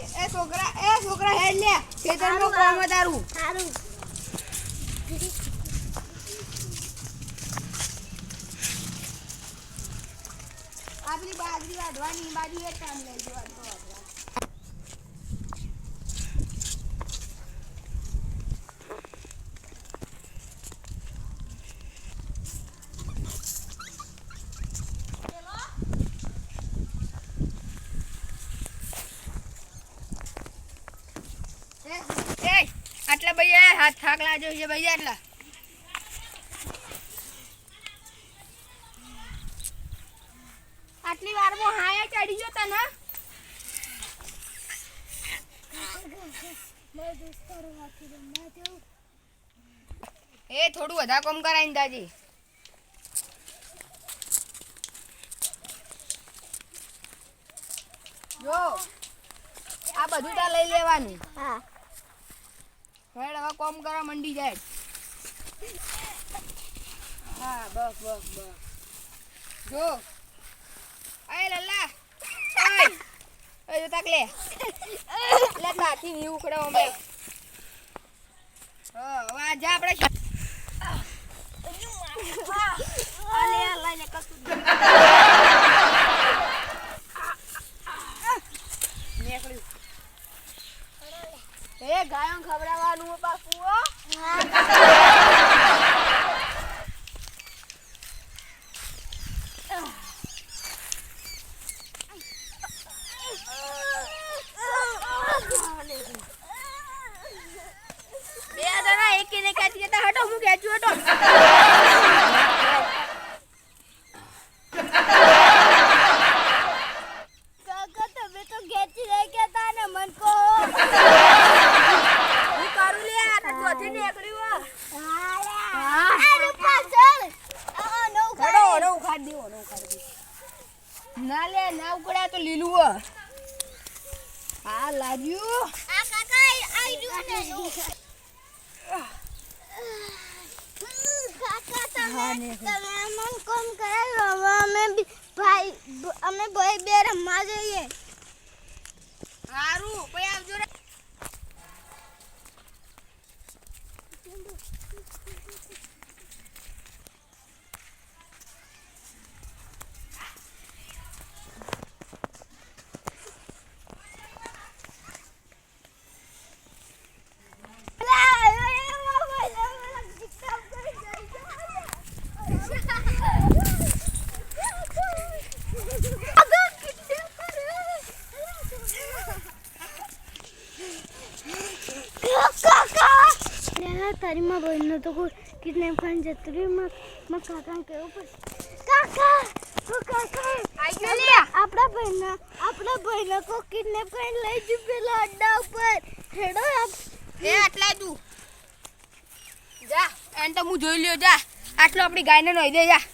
એ છોકરા હેડ લે ખેતરમાં કામ તારું સારું આપણી બાજરી વાઢવાની બાજુ એક કામ લઈ જવાનું આટલા ભાઈ હાથ થાક લાજો છે ભાઈ આટલા આટલી વારમાં હાયા ચડી ગયો તને એ થોડું વધારે કામ કરાઈને દાજી જો આ બધું તા લઈ લેવાનું હા હેડ હવે કામ કરવા મંડી જાય હા બસ જો આય લલ્લા ઓય તાક લે તાથી ની ઉખડો અમે હવે જા આપણે આલે લઈને કસુ નીકળ્યું એ ગાયો ખવડાવવાનું બાપુ બે જણા એકેને કાઢી જતા હટો હું ખેંચું હટો કાકા તમે તો ખેંચી લઈ ગયા તા ને મન કો ના લે ના ઉકળ્યા તો લીલું હા લાગ્યું આ કાકા આઈ ગયું ને કાકા તમે મન કોમ કરાવ્યો અમે ભાઈ બે રમવા જઈએ સારું પછી આવજો રે તારી માં બહેનનો તો કોઈ કિડનેપ કરીને જતું રહ્યું માં કાકાને કહેવું પડશે કાકા આપણા ભાઈને કોઈ કિડનેપ કરીને લઈ જુ પેલા અડ્ડા ઉપર હેડો એ આટલા તું જા એન તો હું જોઈ લ્યો જા આટલો આપણી ગાયને નોઈ દે જા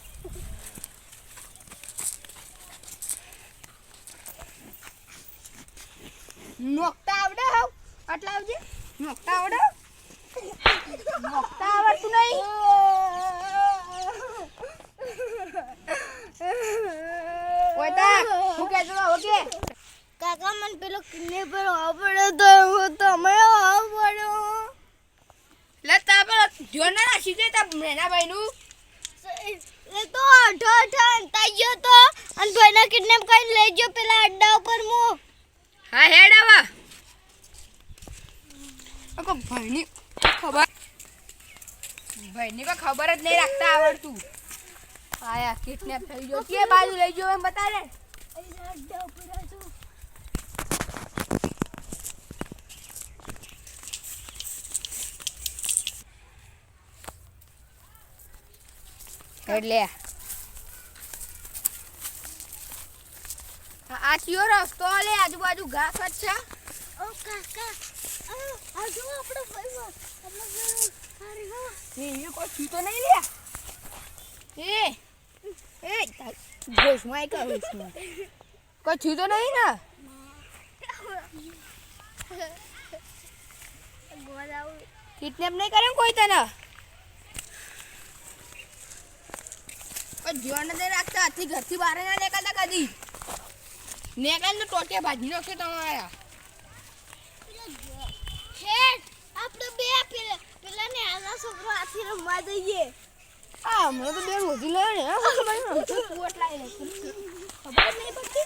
નોકતા આવડે હાવ આટલા આવજે નોકતા આવડે નોકતા આવડતું નહીં ઓયતા હું કહેતો ઓકે કાકા મને પેલો કિડનેપર આવડે તો તમે આવડો લે તા પર જોના રાખી દે તા મેના ભાઈનું એ તો અઠો અંતા ગયો તો અને ભાઈને કિડનેપ કરીને લઈ ગયો પેલા અડ્ડા ઉપર મો હા હેડ આવા અકો ભાઈની ખબર જ નહીં રાખતા આવડતું આયા કિડનેપ થઈ ગયો કે બાજુ લઈ ગયો એમ બતા રે અડ્ડા ઉપર આજો એટલે આ ચિયો રસ્તો લે આજુબાજુ ઘાસ જ છે ઓ કાકા આજુ આપણો ભાઈ અરે હો એ કોઈ છૂતો નહીં લે એ ઘોષમાં કહું કોઈ છૂતો નહીં ને કિડનેપ નહીં કરે કોઈ તને જીવન નથી રાખતા હાથથી ઘરથી બહાર ના નીકળતા કદી નીકળે તો ટોટિયા ભાજી નાખશે તમારા આપણે બે પેલા ને આના છોકરો આથી રમવા દઈએ. મને તો બેન વધી લે ને ખબર નહીં પડતી.